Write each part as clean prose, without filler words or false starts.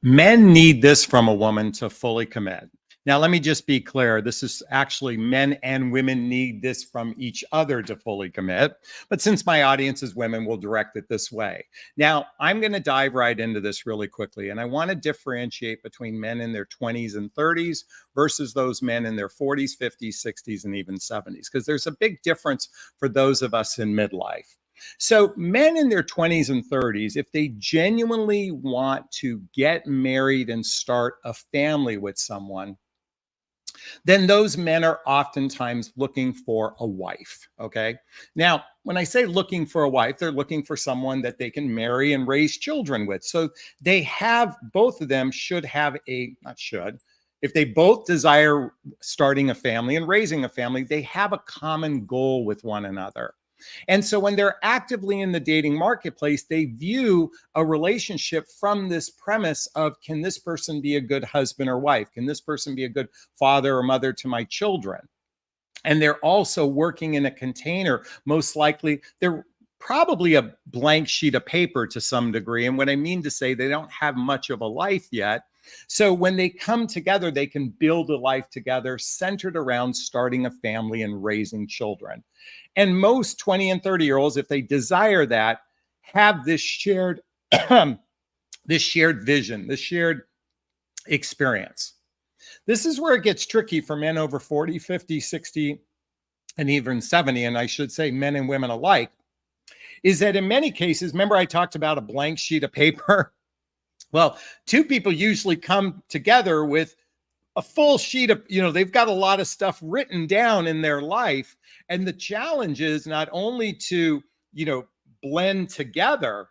Men need this from a woman to fully commit. Now, let me just be clear. This is actually men and women need this from each other to fully commit. But since my audience is women, we'll direct it this way. Now, I'm going to dive right into this really quickly. And I want to differentiate between men in their 20s and 30s versus those men in their 40s, 50s, 60s, and even 70s, because there's a big difference for those of us in midlife. So men in their 20s and 30s, if they genuinely want to get married and start a family with someone, then those men are oftentimes looking for a wife. Okay. Now, when I say looking for a wife, they're looking for someone that they can marry and raise children with. So they have, both of them should have not should, if they both desire starting a family and raising a family, they have a common goal with one another. And so when they're actively in the dating marketplace, they view a relationship from this premise of, can this person be a good husband or wife? Can this person be a good father or mother to my children? And they're also working in a container. Most likely, they're probably a blank sheet of paper to some degree. And what I mean to say, they don't have much of a life yet. So when they come together, they can build a life together centered around starting a family and raising children. And most 20 and 30-year-olds, if they desire that, have this shared this shared vision, this shared experience. This is where it gets tricky for men over 40, 50, 60, and even 70, and I should say men and women alike, is that in many cases, remember I talked about a blank sheet of paper? Well, two people usually come together with a full sheet of, they've got a lot of stuff written down in their life. And the challenge is not only to, blend together,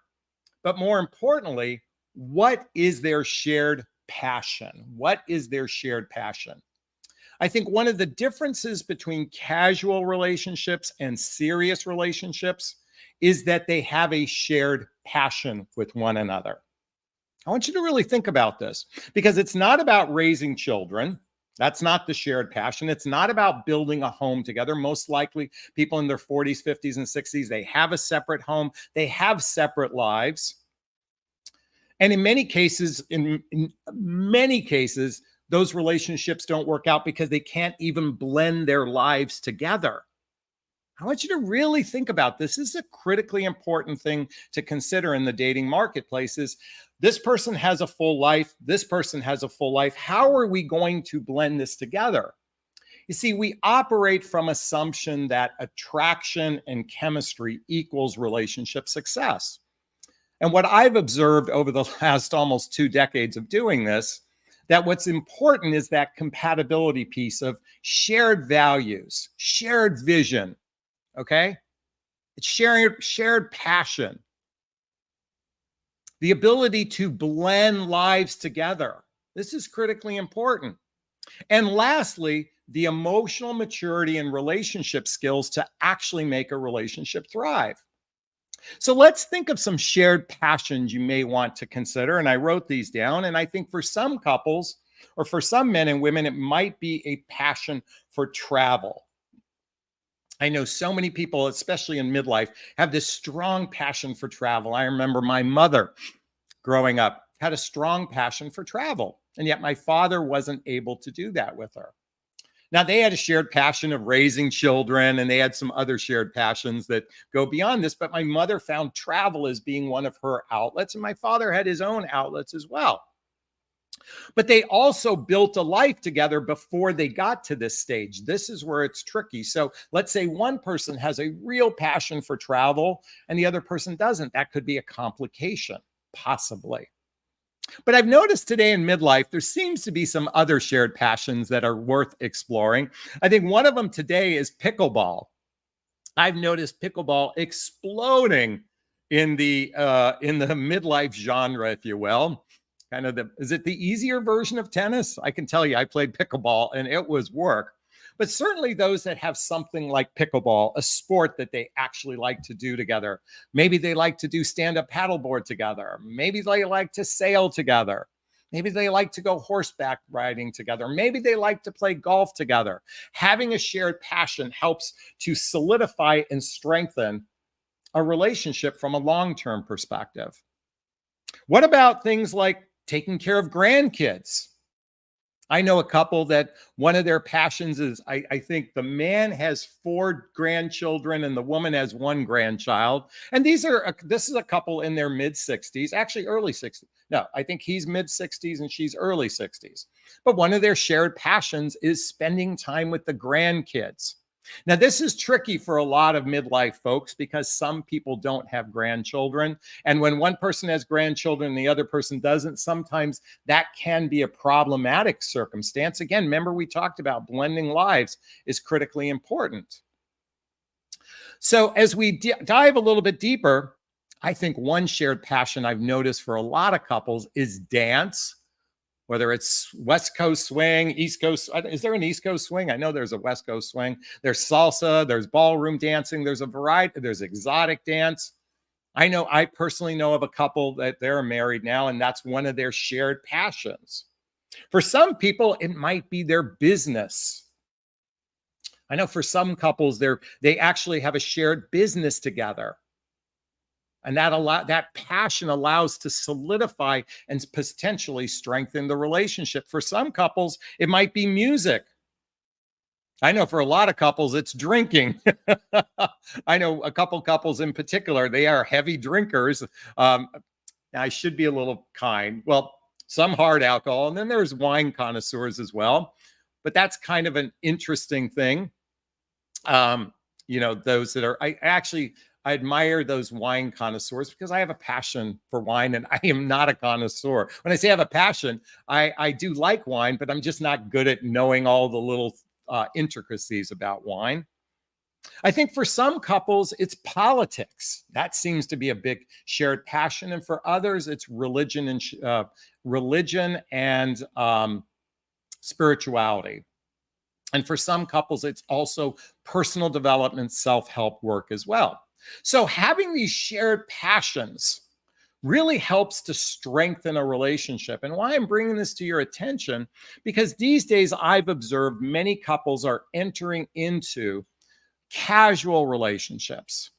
but more importantly, what is their shared passion? What is their shared passion? I think one of the differences between casual relationships and serious relationships is that they have a shared passion with one another. I want you to really think about this, because it's not about raising children. That's not the shared passion. It's not about building a home together. Most likely people in their 40s, 50s, and 60s, they have a separate home. They have separate lives. And in many cases, those relationships don't work out because they can't even blend their lives together. I want you to really think about this. This is a critically important thing to consider in the dating marketplace. Is this person has a full life. This person has a full life. How are we going to blend this together? You see, we operate from assumption that attraction and chemistry equals relationship success. And what I've observed over the last almost 2 decades of doing this, that what's important is that compatibility piece of shared values, shared vision. Okay? It's shared passion. The ability to blend lives together. This is critically important. And lastly, the emotional maturity and relationship skills to actually make a relationship thrive. So let's think of some shared passions you may want to consider. And I wrote these down. And I think for some couples, or for some men and women, it might be a passion for travel. I know so many people, especially in midlife, have this strong passion for travel. I remember my mother growing up had a strong passion for travel, and yet my father wasn't able to do that with her. Now, they had a shared passion of raising children, and they had some other shared passions that go beyond this, but my mother found travel as being one of her outlets, and my father had his own outlets as well. But they also built a life together before they got to this stage. This is where it's tricky. So let's say one person has a real passion for travel and the other person doesn't. That could be a complication, possibly. But I've noticed today in midlife, there seems to be some other shared passions that are worth exploring. I think one of them today is pickleball. I've noticed pickleball exploding in the midlife genre, if you will. Is it the easier version of tennis? I can tell you, I played pickleball and it was work. But certainly those that have something like pickleball, a sport that they actually like to do together. Maybe they like to do stand-up paddleboard together. Maybe they like to sail together. Maybe they like to go horseback riding together. Maybe they like to play golf together. Having a shared passion helps to solidify and strengthen a relationship from a long-term perspective. What about things like taking care of grandkids. I know a couple that one of their passions is, I think the man has 4 grandchildren and the woman has 1 grandchild. And this is a couple in their mid 60s, actually early 60s. No, I think he's mid 60s and she's early 60s. But one of their shared passions is spending time with the grandkids. Now, this is tricky for a lot of midlife folks because some people don't have grandchildren. And when one person has grandchildren and the other person doesn't, sometimes that can be a problematic circumstance. Again, remember we talked about blending lives is critically important. So as we dive a little bit deeper, I think one shared passion I've noticed for a lot of couples is dance. Whether it's West Coast swing, East Coast, is there an East Coast swing? I know there's a West Coast swing. There's salsa, there's ballroom dancing, there's a variety, there's exotic dance. I personally know of a couple that they're married now, and that's one of their shared passions. For some people, it might be their business. I know for some couples, they actually have a shared business together. And that passion allows to solidify and potentially strengthen the relationship. For some couples, it might be music. I know for a lot of couples, it's drinking. I know a couple couples in particular, they are heavy drinkers. I should be a little kind. Well, some hard alcohol, and then there's wine connoisseurs as well. But that's kind of an interesting thing. Those that are, I admire those wine connoisseurs because I have a passion for wine and I am not a connoisseur. When I say I have a passion, I do like wine, but I'm just not good at knowing all the little intricacies about wine. I think for some couples, it's politics. That seems to be a big shared passion. And for others, it's religion and spirituality. And for some couples, it's also personal development, self-help work as well. So having these shared passions really helps to strengthen a relationship. And why I'm bringing this to your attention, because these days I've observed many couples are entering into casual relationships.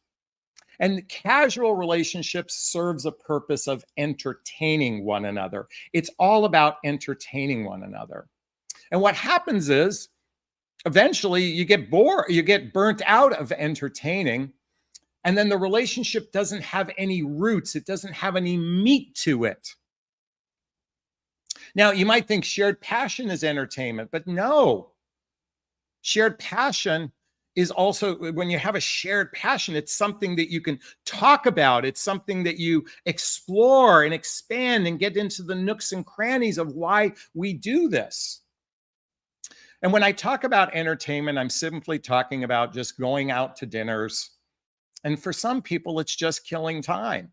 And casual relationships serves a purpose of entertaining one another. It's all about entertaining one another. And what happens is eventually you get bored, you get burnt out of entertaining. And then the relationship doesn't have any roots. It doesn't have any meat to it. Now, you might think shared passion is entertainment, but no. Shared passion is also, when you have a shared passion, it's something that you can talk about. It's something that you explore and expand and get into the nooks and crannies of why we do this. And when I talk about entertainment, I'm simply talking about just going out to dinners. And for some people, it's just killing time.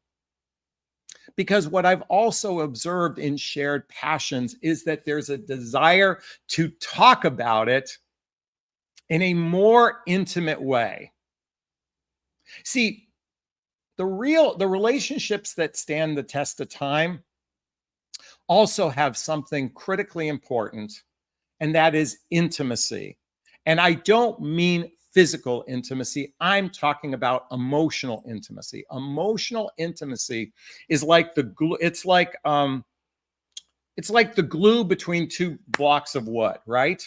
Because what I've also observed in shared passions is that there's a desire to talk about it in a more intimate way. See, the relationships that stand the test of time also have something critically important, and that is intimacy. And I don't mean physical intimacy. I'm talking about emotional intimacy. Emotional intimacy is like the glue. It's like the glue between 2 blocks of wood, right?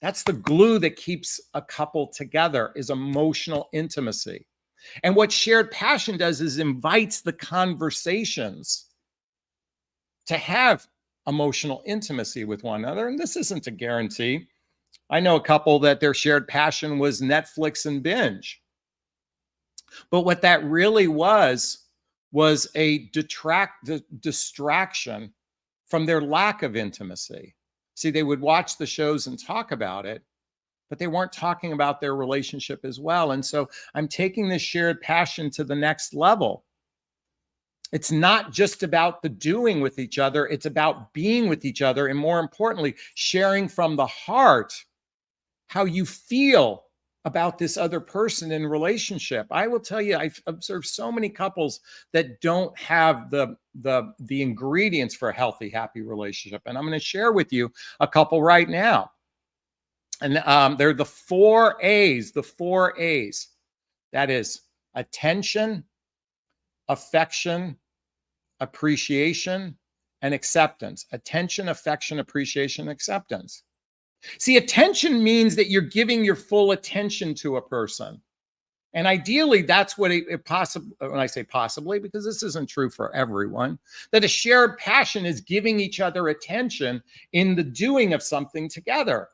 That's the glue that keeps a couple together, is emotional intimacy. And what shared passion does is invites the conversations to have emotional intimacy with one another. And this isn't a guarantee. I know a couple that their shared passion was Netflix and binge. But what that really was a distraction from their lack of intimacy. See, they would watch the shows and talk about it, but they weren't talking about their relationship as well. And so I'm taking this shared passion to the next level. It's not just about the doing with each other. It's about being with each other. And more importantly, sharing from the heart how you feel about this other person in relationship. I will tell you, I've observed so many couples that don't have the ingredients for a healthy, happy relationship. And I'm going to share with you a couple right now. And they're the 4 A's, the 4 A's. That is attention, affection, appreciation, and acceptance. Attention, affection, appreciation, acceptance. See, attention means that you're giving your full attention to a person. And ideally, that's what it possibly, when I say possibly, because this isn't true for everyone, that a shared passion is giving each other attention in the doing of something together.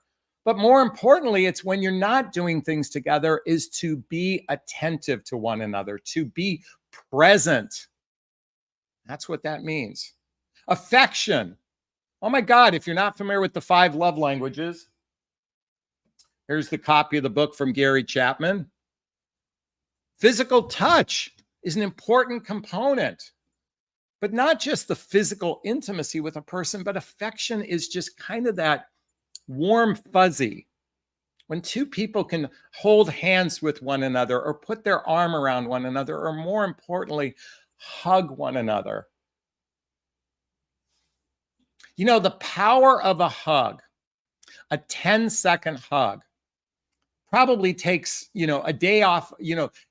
But more importantly, it's when you're not doing things together, is to be attentive to one another, to be present. That's what that means. Affection. Oh my God, if you're not familiar with the 5 love languages, here's the copy of the book from Gary Chapman. Physical touch is an important component, but not just the physical intimacy with a person, but affection is just kind of that warm fuzzy. When 2 people can hold hands with one another or put their arm around one another, or more importantly, hug one another. You know, the power of a hug, a 10-second hug, probably takes, a day off,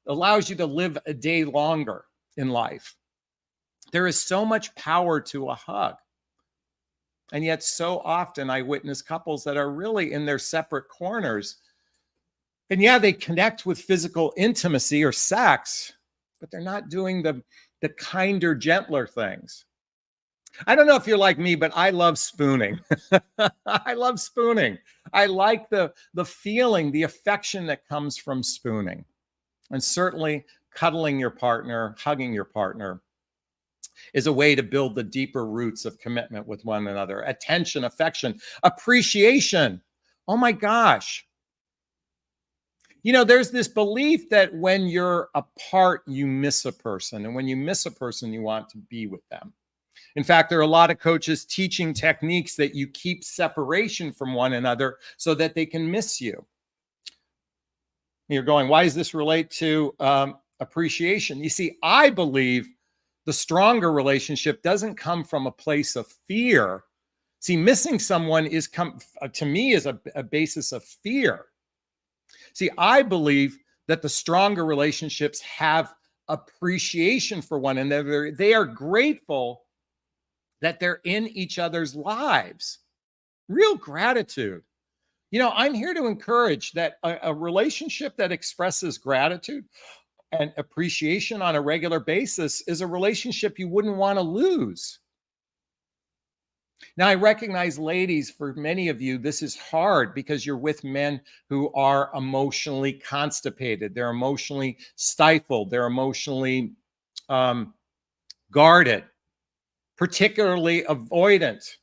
allows you to live a day longer in life. There is so much power to a hug. And yet so often I witness couples that are really in their separate corners. And yeah, they connect with physical intimacy or sex, but they're not doing the kinder, gentler things. I don't know if you're like me, but I love spooning. I love spooning. I like the feeling, the affection that comes from spooning. And certainly cuddling your partner, hugging your partner is a way to build the deeper roots of commitment with one another. Attention, affection, appreciation. Oh my gosh. There's this belief that when you're apart, you miss a person. And when you miss a person, you want to be with them. In fact, there are a lot of coaches teaching techniques that you keep separation from one another so that they can miss you. You're going, why does this relate to appreciation? You see, I believe the stronger relationship doesn't come from a place of fear. See, missing someone to me is a basis of fear. See, I believe that the stronger relationships have appreciation for one another. They are grateful that they're in each other's lives. Real gratitude. I'm here to encourage that a relationship that expresses gratitude and appreciation on a regular basis is a relationship you wouldn't want to lose. Now, I recognize, ladies, for many of you, this is hard because you're with men who are emotionally constipated. They're emotionally stifled. They're emotionally guarded, particularly avoidant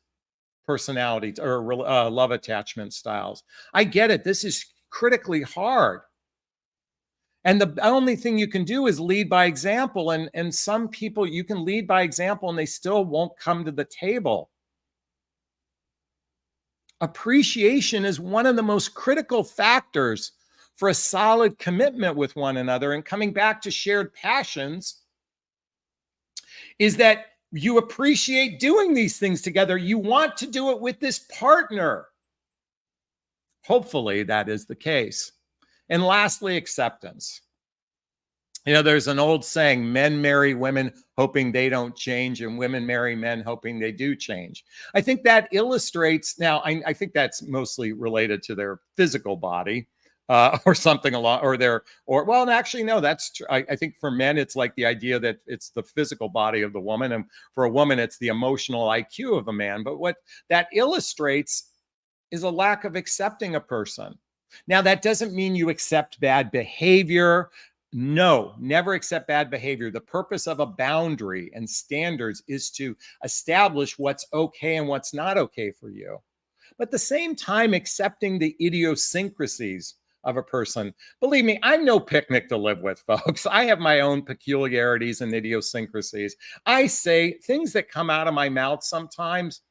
personalities or love attachment styles. I get it. This is critically hard. And the only thing you can do is lead by example. And some people, you can lead by example and they still won't come to the table. Appreciation is one of the most critical factors for a solid commitment with one another. And coming back to shared passions, is that you appreciate doing these things together. You want to do it with this partner. Hopefully that is the case. And lastly, acceptance. There's an old saying, men marry women hoping they don't change, and women marry men hoping they do change. I think that illustrates, now I think that's mostly related to their physical body or something along, well, actually, no, that's true. I think for men, it's like the idea that it's the physical body of the woman. And for a woman, it's the emotional IQ of a man. But what that illustrates is a lack of accepting a person. Now, that doesn't mean you accept bad behavior. No, never accept bad behavior. The purpose of a boundary and standards is to establish what's okay and what's not okay for you. But at the same time, accepting the idiosyncrasies of a person. Believe me, I'm no picnic to live with, folks. I have my own peculiarities and idiosyncrasies. I say things that come out of my mouth sometimes.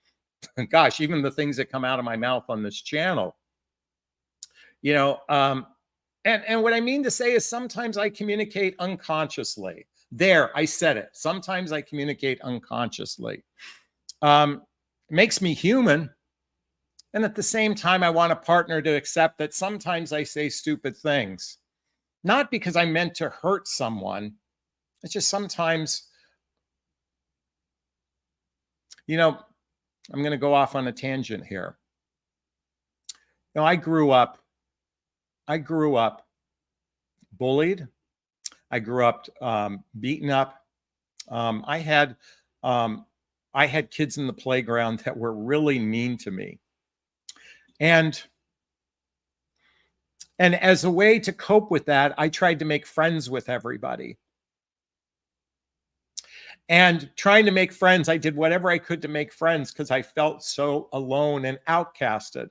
Gosh, even the things that come out of my mouth on this channel. And what I mean to say is sometimes I communicate unconsciously. There, I said it. Sometimes I communicate unconsciously. It makes me human. And at the same time, I want a partner to accept that sometimes I say stupid things. Not because I meant to hurt someone. It's just sometimes, You know, I'm going to go off on a tangent here. I grew up bullied. I grew up beaten up. Um, I had um, I had kids in the playground that were really mean to me, and as a way to cope with that, I tried to make friends with everybody. And trying to make friends, I did whatever I could to make friends because I felt so alone and outcasted.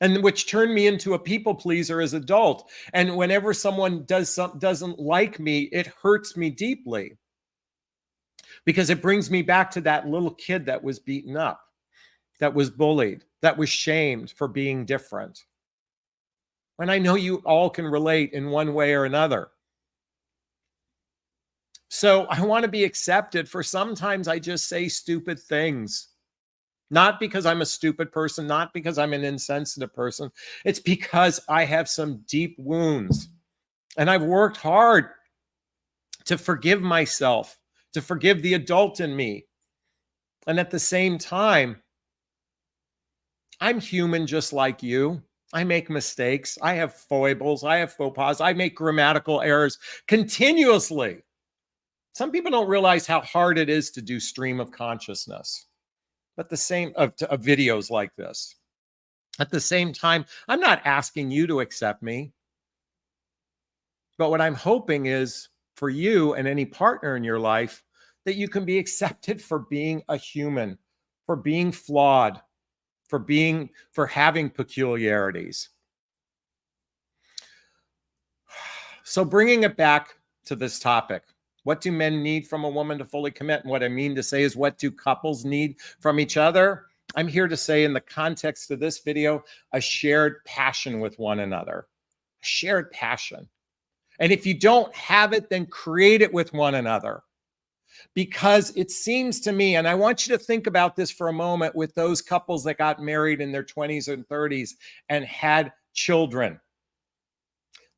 And which turned me into a people pleaser as adult. And whenever someone doesn't like me, it hurts me deeply because it brings me back to that little kid that was beaten up, that was bullied, that was shamed for being different. And I know you all can relate in one way or another. So I want to be accepted for sometimes I just say stupid things. Not because I'm a stupid person, not because I'm an insensitive person. It's because I have some deep wounds. And I've worked hard to forgive myself, to forgive the adult in me. And at the same time, I'm human just like you. I make mistakes. I have foibles. I have faux pas. I make grammatical errors continuously. Some people don't realize how hard it is to do stream of consciousness, but the same of videos like this. At the same time, I'm not asking you to accept me, but what I'm hoping is for you and any partner in your life that you can be accepted for being a human, for being flawed, for having peculiarities. So bringing it back to this topic, what do men need from a woman to fully commit? And what I mean to say is, what do couples need from each other? I'm here to say, in the context of this video, a shared passion with one another, a shared passion. And if you don't have it, then create it with one another. Because it seems to me, and I want you to think about this for a moment with those couples that got married in their 20s and 30s and had children.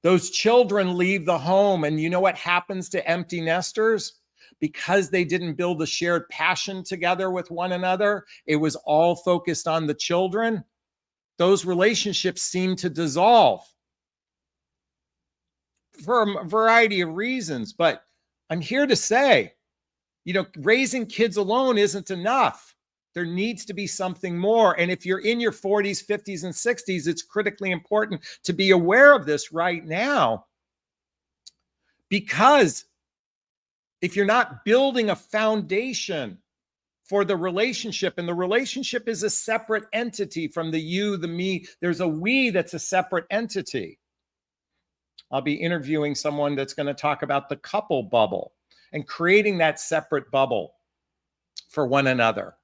Those children leave the home, and you know what happens to empty nesters? Because they didn't build a shared passion together with one another, it was all focused on the children. Those relationships seem to dissolve for a variety of reasons. But I'm here to say, raising kids alone isn't enough. There needs to be something more. And if you're in your 40s, 50s, and 60s, it's critically important to be aware of this right now. Because if you're not building a foundation for the relationship, and the relationship is a separate entity from the you, the me, there's a we that's a separate entity. I'll be interviewing someone that's going to talk about the couple bubble and creating that separate bubble for one another.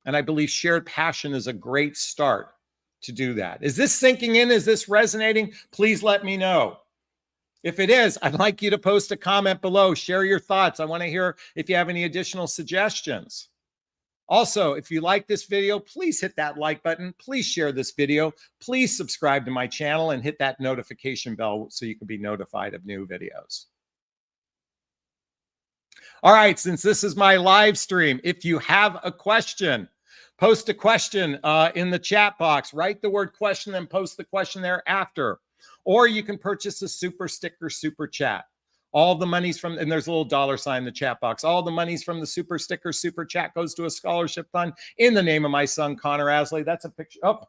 And I believe shared passion is a great start to do that. Is this sinking in? Is this resonating? Please let me know. If it is, I'd like you to post a comment below. Share your thoughts. I want to hear if you have any additional suggestions. Also, if you like this video, please hit that like button. Please share this video. Please subscribe to my channel and hit that notification bell so you can be notified of new videos. All right, since this is my live stream, if you have a question, post a question in the chat box. Write the word question and post the question there after. Or you can purchase a super sticker, super chat. All the money's from, and there's a little $sign in the chat box. All the money's from the super sticker, super chat goes to a scholarship fund in the name of my son, Connor Asley. That's a picture. Oh,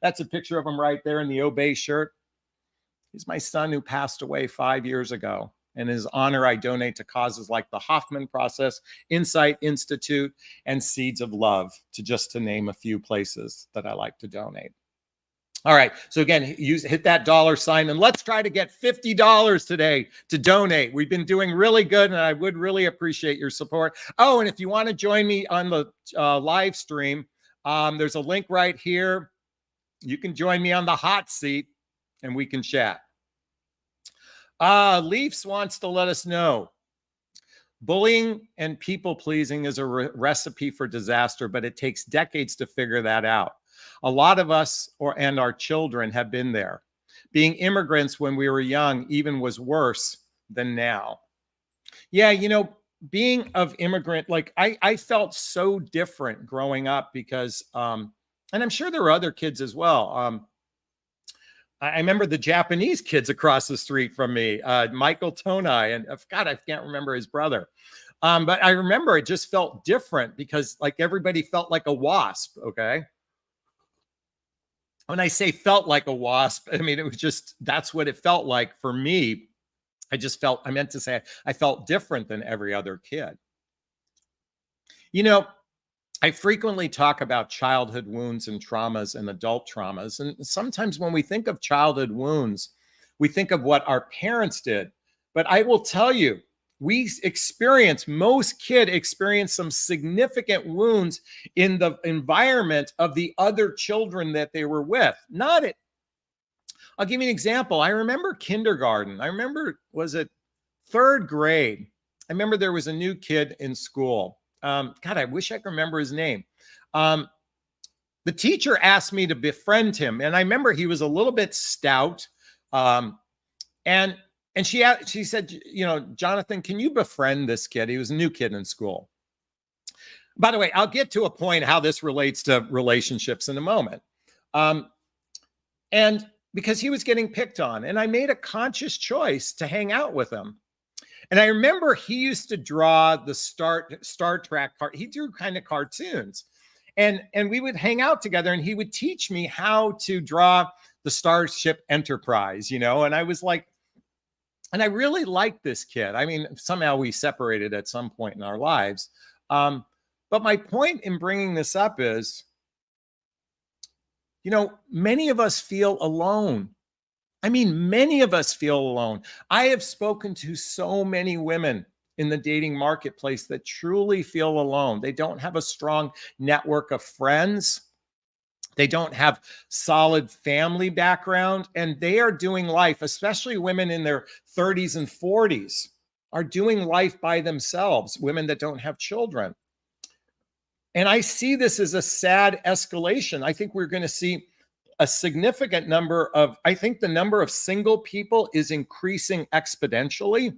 that's a picture of him right there in the Obey shirt. He's my son who passed away 5 years ago. In his honor, I donate to causes like the Hoffman Process, Insight Institute, and Seeds of Love, to name a few places that I like to donate. All right. So again, hit that $sign, and let's try to get $50 today to donate. We've been doing really good, and I would really appreciate your support. Oh, and if you want to join me on the live stream, there's a link right here. You can join me on the hot seat, and we can chat. Leafs wants to let us know. Bullying and people pleasing is a recipe for disaster, but it takes decades to figure that out. A lot of us and our children have been there. Being immigrants when we were young even was worse than now. Yeah, being of immigrant, like I felt so different growing up because, and I'm sure there were other kids as well. I remember the Japanese kids across the street from me, Michael Tonai, and God, I can't remember his brother. But I remember it just felt different because like everybody felt like a wasp. Okay. When I say felt like a wasp, I mean, it was just, that's what it felt like for me. I meant to say, I felt different than every other kid. You know, I frequently talk about childhood wounds and traumas and adult traumas. And sometimes when we think of childhood wounds, we think of what our parents did. But I will tell you, most kids experience some significant wounds in the environment of the other children that they were with. Not it. I'll give you an example. I remember kindergarten. I remember, was it third grade? I remember there was a new kid in school. God, I wish I could remember his name. The teacher asked me to befriend him, and I remember he was a little bit stout. And she said, you know, Jonathan, can you befriend this kid? He was a new kid in school. By the way, I'll get to a point how this relates to relationships in a moment. And because he was getting picked on, and I made a conscious choice to hang out with him. And I remember he used to draw the Star Trek part. He drew kind of cartoons. And we would hang out together and he would teach me how to draw the Starship Enterprise, you know, and I was like, and I really liked this kid. I mean, somehow we separated at some point in our lives. But my point in bringing this up is, you know, many of us feel alone. I mean, many of us feel alone. I have spoken to so many women in the dating marketplace that truly feel alone. They don't have a strong network of friends. They don't have solid family background, and they are doing life, especially women in their 30s and 40s, are doing life by themselves, women that don't have children. And I see this as a sad escalation. I think we're going to see a significant number of, I think the number of single people is increasing exponentially,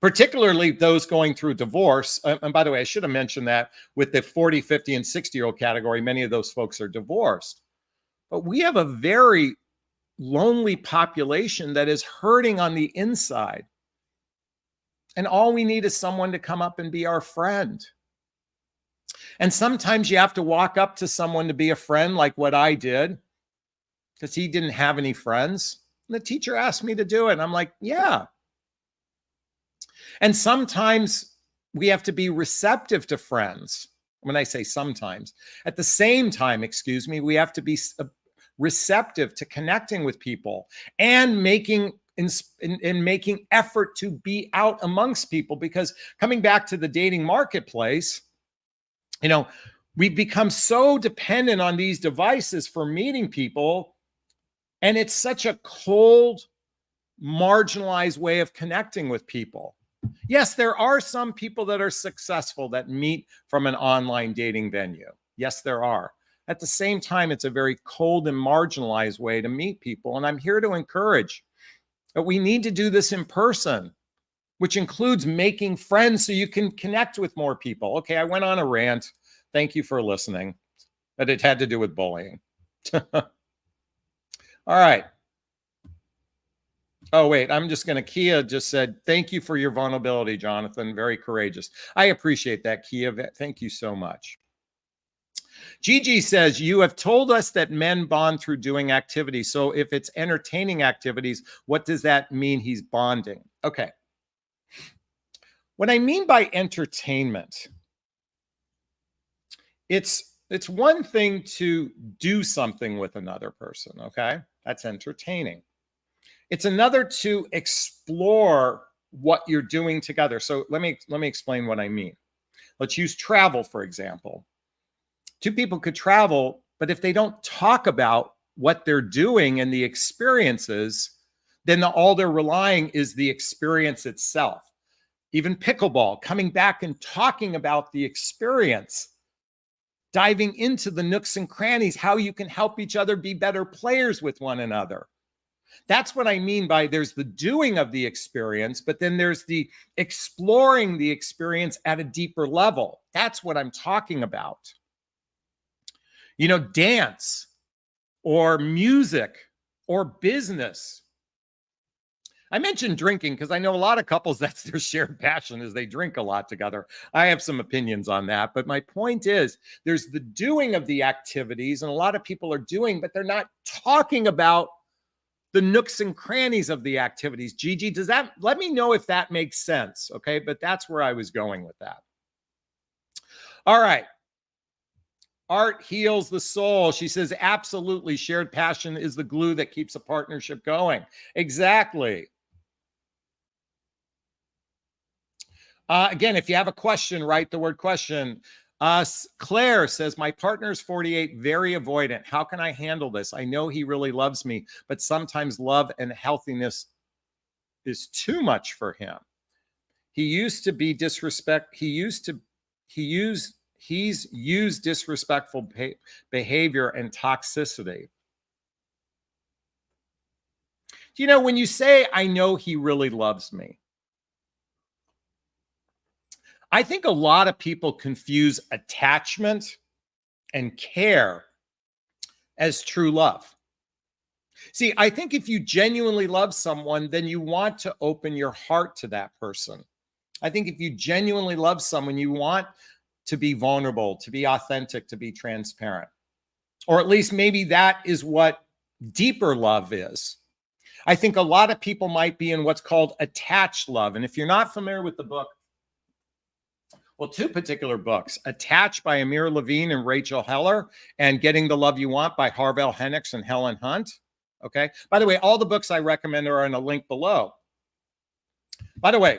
particularly those going through divorce. And by the way, I should have mentioned that with the 40, 50, and 60-year-old category, many of those folks are divorced. But we have a very lonely population that is hurting on the inside. And all we need is someone to come up and be our friend. And sometimes you have to walk up to someone to be a friend, like what I did, because he didn't have any friends. And the teacher asked me to do it. And I'm like, yeah. And sometimes we have to be receptive to friends. When I say sometimes, at the same time, excuse me, we have to be receptive to connecting with people and making effort to be out amongst people. Because coming back to the dating marketplace, you know, we've become so dependent on these devices for meeting people. And it's such a cold, marginalized way of connecting with people. Yes, there are some people that are successful that meet from an online dating venue. Yes, there are. At the same time, it's a very cold and marginalized way to meet people. And I'm here to encourage that we need to do this in person, which includes making friends so you can connect with more people. Okay, I went on a rant. Thank you for listening. But it had to do with bullying. All right. Oh, wait, I'm just going to, Kia just said, thank you for your vulnerability, Jonathan. Very courageous. I appreciate that, Kia. Thank you so much. Gigi says, you have told us that men bond through doing activities. So if it's entertaining activities, what does that mean he's bonding? Okay. What I mean by entertainment, it's one thing to do something with another person, okay? That's entertaining. It's another to explore what you're doing together. So let me explain what I mean. Let's use travel, for example. Two people could travel, but if they don't talk about what they're doing and the experiences, then all they're relying is the experience itself. Even pickleball, coming back and talking about the experience, diving into the nooks and crannies, how you can help each other be better players with one another. That's what I mean by there's the doing of the experience, but then there's the exploring the experience at a deeper level. That's what I'm talking about. You know, dance or music or business. I mentioned drinking because I know a lot of couples, that's their shared passion is they drink a lot together. I have some opinions on that, but my point is there's the doing of the activities, and a lot of people are doing, but they're not talking about the nooks and crannies of the activities. Gigi, does that, let me know if that makes sense, okay? But that's where I was going with that. All right. Art heals the soul. She says, absolutely, shared passion is the glue that keeps a partnership going. Exactly. Again, if you have a question, write the word question. Claire says, my partner's 48, very avoidant. How can I handle this? I know he really loves me, but sometimes love and healthiness is too much for him. He's used disrespectful behavior and toxicity. You know, when you say, I know he really loves me, I think a lot of people confuse attachment and care as true love. See, I think if you genuinely love someone, then you want to open your heart to that person. I think if you genuinely love someone, you want to be vulnerable, to be authentic, to be transparent. Or at least maybe that is what deeper love is. I think a lot of people might be in what's called attached love. And if you're not familiar with the book, well, two particular books, Attached by Amir Levine and Rachel Heller, and Getting the Love You Want by Harvell Hennicks and Helen Hunt. Okay. By the way, all the books I recommend are in a link below. By the way,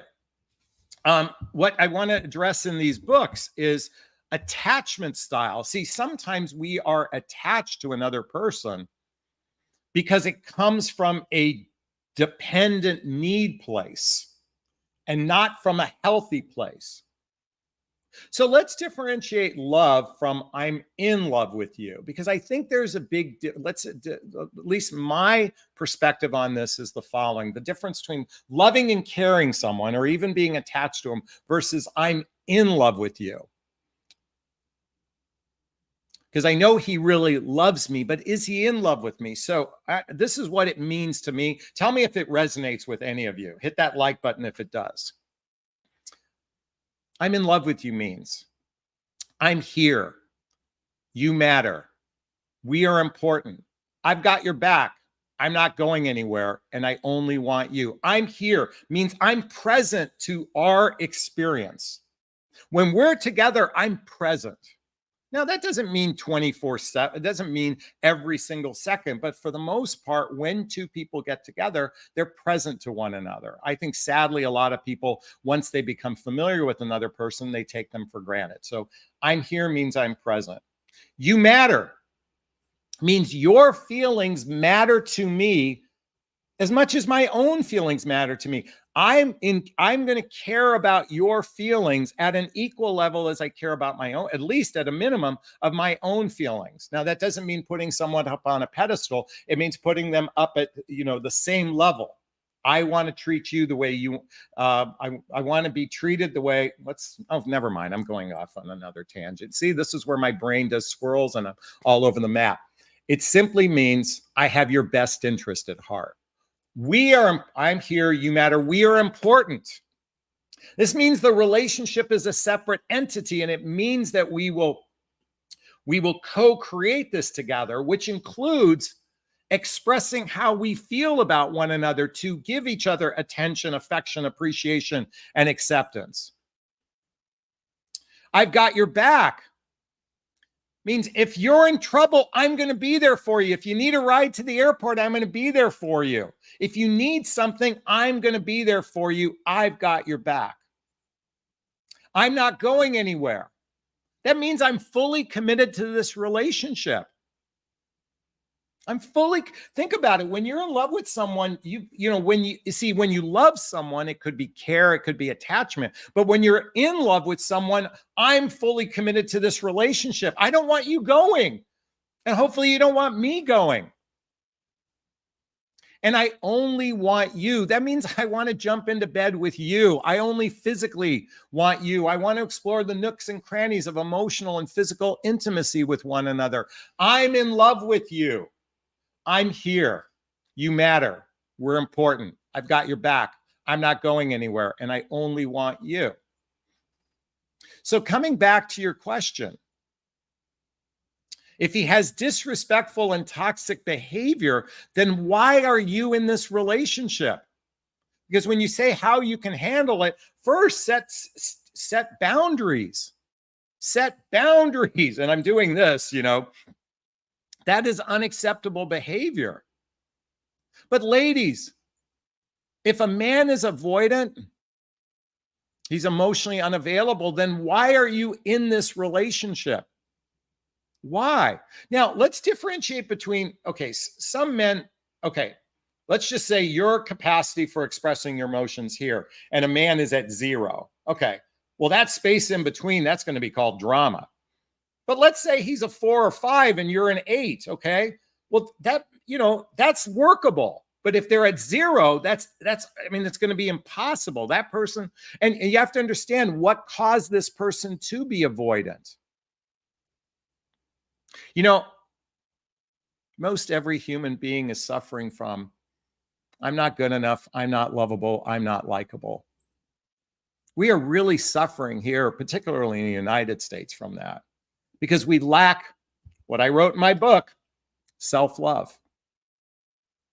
what I want to address in these books is attachment style. See, sometimes we are attached to another person because it comes from a dependent need place and not from a healthy place. So let's differentiate love from I'm in love with you, because I think there's a big, at least my perspective on this is the following. The difference between loving and caring someone or even being attached to them versus I'm in love with you. Because I know he really loves me, but is he in love with me? So this is what it means to me. Tell me if it resonates with any of you. Hit that like button if it does. I'm in love with you means I'm here. You matter. We are important. I've got your back. I'm not going anywhere, and I only want you. I'm here means I'm present to our experience. When we're together, I'm present. Now, that doesn't mean 24/7. It doesn't mean every single second. But for the most part, when two people get together, they're present to one another. I think, sadly, a lot of people, once they become familiar with another person, they take them for granted. So I'm here means I'm present. You matter means your feelings matter to me as much as my own feelings matter to me. I'm going to care about your feelings at an equal level as I care about my own, at least at a minimum of my own feelings. Now, that doesn't mean putting someone up on a pedestal. It means putting them up at, the same level. I want to treat you the way you, I want to be treated the way, never mind. I'm going off on another tangent. See, this is where my brain does swirls and I'm all over the map. It simply means I have your best interest at heart. I'm here, you matter, we are important. This means the relationship is a separate entity, and it means that we will co-create this together, which includes expressing how we feel about one another to give each other attention, affection, appreciation, and acceptance. I've got your back means if you're in trouble, I'm going to be there for you. If you need a ride to the airport, I'm going to be there for you. If you need something, I'm going to be there for you. I've got your back. I'm not going anywhere. That means I'm fully committed to this relationship. Think about it. When you're in love with someone, when you love someone, it could be care, it could be attachment. But when you're in love with someone, I'm fully committed to this relationship. I don't want you going. And hopefully you don't want me going. and I only want you. That means I want to jump into bed with you. I only physically want you. I want to explore the nooks and crannies of emotional and physical intimacy with one another. I'm in love with you. I'm here. You matter. We're important. I've got your back. I'm not going anywhere, and I only want you. So coming back to your question, if he has disrespectful and toxic behavior, then why are you in this relationship? Because when you say how you can handle it, first set boundaries. Set boundaries. And I'm doing this, that is unacceptable behavior. But ladies, if a man is avoidant, he's emotionally unavailable, then why are you in this relationship? Why? Now, let's differentiate between, okay, some men, okay, let's just say your capacity for expressing your emotions here, and a man is at 0. Okay, well, that space in between, that's going to be called drama. But let's say he's a 4 or 5 and you're an 8, okay? Well, that's workable. But if they're at 0, it's going to be impossible. That person, and you have to understand what caused this person to be avoidant. Most every human being is suffering from, I'm not good enough, I'm not lovable, I'm not likable. We are really suffering here, particularly in the United States, from that, because we lack what I wrote in my book, self-love.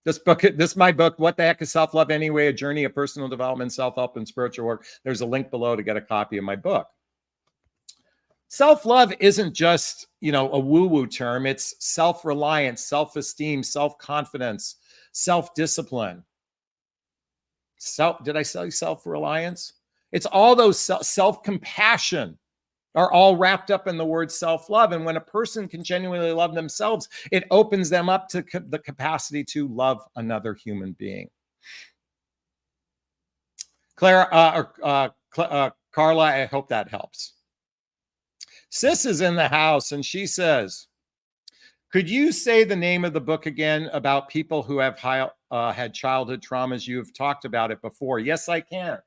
This is my book, What the Heck is Self-Love Anyway? A Journey of Personal Development, Self-Help, and Spiritual Work. There's a link below to get a copy of my book. Self-love isn't just, a woo-woo term. It's self-reliance, self-esteem, self-confidence, self-discipline. Did I say self-reliance? It's all those self-compassion are all wrapped up in the word self-love. And when a person can genuinely love themselves, it opens them up to the capacity to love another human being. Carla, I hope that helps. Sis is in the house and she says, could you say the name of the book again about people who have had childhood traumas? You've talked about it before. Yes, I can.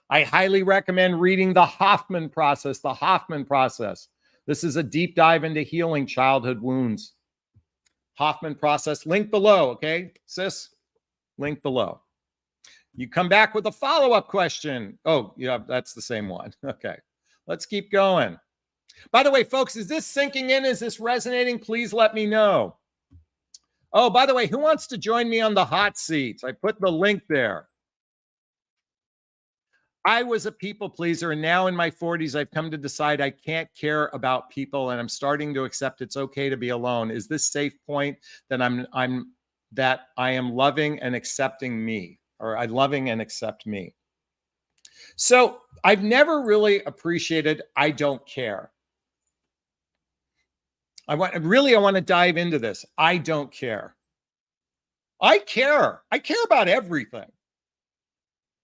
I highly recommend reading The Hoffman Process. The Hoffman Process. This is a deep dive into healing childhood wounds. Hoffman Process. Link below, okay, sis? Link below. You come back with a follow-up question. Oh, yeah, that's the same one. Okay. Let's keep going. By the way, folks, is this sinking in? Is this resonating? Please let me know. Oh, by the way, who wants to join me on the hot seats? I put the link there. I was a people pleaser, and now in my 40s, I've come to decide I can't care about people, and I'm starting to accept it's okay to be alone. Is this safe point that I am loving and accepting me, or I loving and accept me? So I've never really appreciated I don't care. I want to dive into this. I don't care. I care. I care about everything.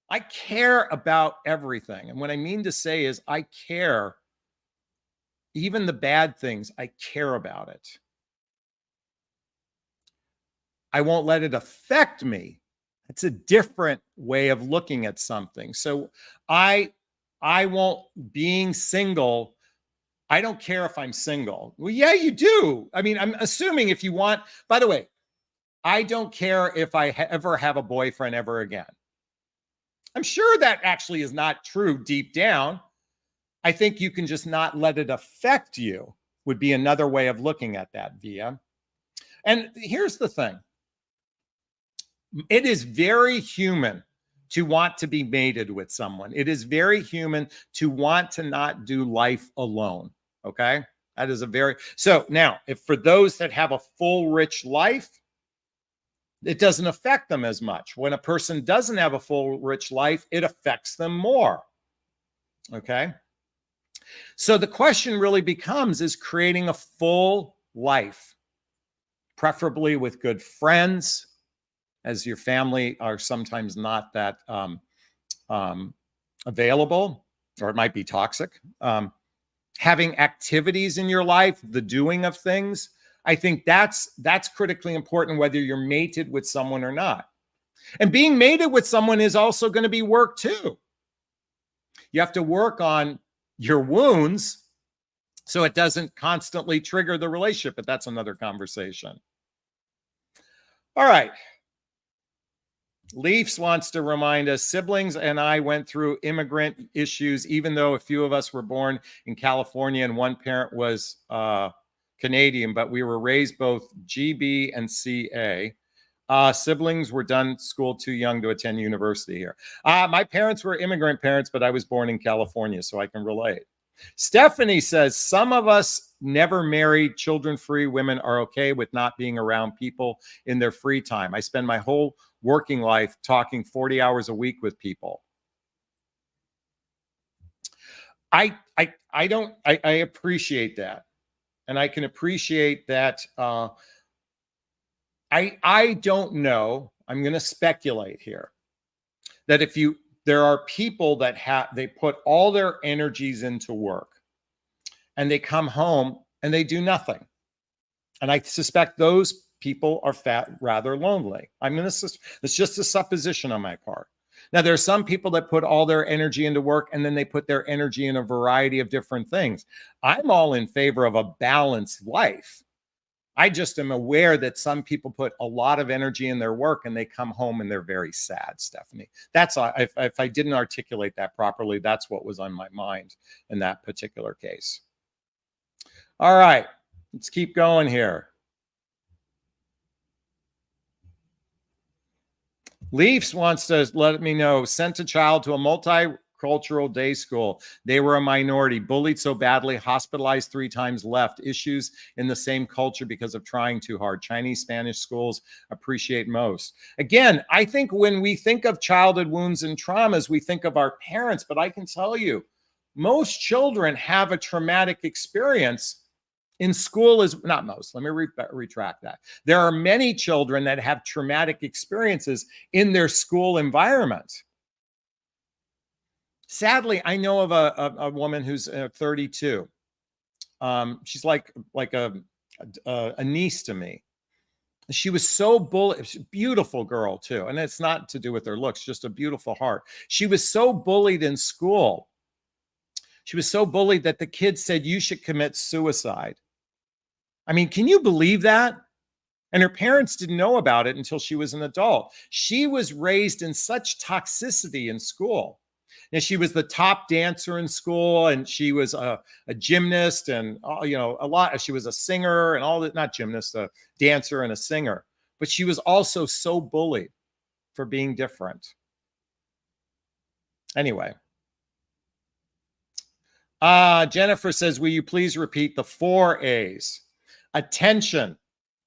I care about everything. And what I mean to say is I care, even the bad things, I care about it. I won't let it affect me. It's a different way of looking at something. So I won't, being single, I don't care if I'm single. Well, yeah, you do. I mean, I'm assuming if you want, by the way, I don't care if I ever have a boyfriend ever again. I'm sure that actually is not true deep down. I think you can just not let it affect you, would be another way of looking at that, Via. And here's the thing. It is very human to want to be mated with someone. It is very human to want to not do life alone. Okay. That is so now, if for those that have a full, rich life, it doesn't affect them as much. When a person doesn't have a full, rich life, it affects them more. Okay. So the question really becomes, is creating a full life, preferably with good friends, as your family are sometimes not that available, or it might be toxic. Having activities in your life, the doing of things. I think that's critically important, whether you're mated with someone or not. And being mated with someone is also going to be work too. You have to work on your wounds so it doesn't constantly trigger the relationship, but that's another conversation. All right. Leafs wants to remind us, siblings and I went through immigrant issues, even though a few of us were born in California and one parent was Canadian, but we were raised both GB and CA. Siblings were done school too young to attend university here. My parents were immigrant parents, but I was born in California, so I can relate. Stephanie says, some of us never married, children-free women are okay with not being around people in their free time. I spend my whole working life talking 40 hours a week with people. I appreciate that. And I can appreciate that. I don't know. I'm going to speculate here that there are people that they put all their energies into work and they come home and they do nothing. And I suspect those people are rather lonely. It's just a supposition on my part. Now, there are some people that put all their energy into work and then they put their energy in a variety of different things. I'm all in favor of a balanced life. I just am aware that some people put a lot of energy in their work and they come home and they're very sad, Stephanie. That's if I didn't articulate that properly, that's what was on my mind in that particular case. All right, let's keep going here. Leafs wants to let me know, sent a child to a multicultural day school. They were a minority, bullied so badly, hospitalized 3 times, left. Issues in the same culture because of trying too hard. Chinese, Spanish schools appreciate most. Again, I think when we think of childhood wounds and traumas, we think of our parents, but I can tell you, most children have a traumatic experience in school. Is not most. Let me retract that. There are many children that have traumatic experiences in their school environment. Sadly, I know of a woman who's 32. She's like a niece to me. She was so bullied. Beautiful girl too, and it's not to do with her looks, just a beautiful heart. She was so bullied in school. She was so bullied that the kids said, you should commit suicide. I mean, can you believe that? And her parents didn't know about it until she was an adult. She was raised in such toxicity in school. And she was the top dancer in school, and she was a gymnast, and a lot. She was a singer and all that, not gymnast, a dancer and a singer. But she was also so bullied for being different. Anyway. Jennifer says, will you please repeat the 4 A's? Attention,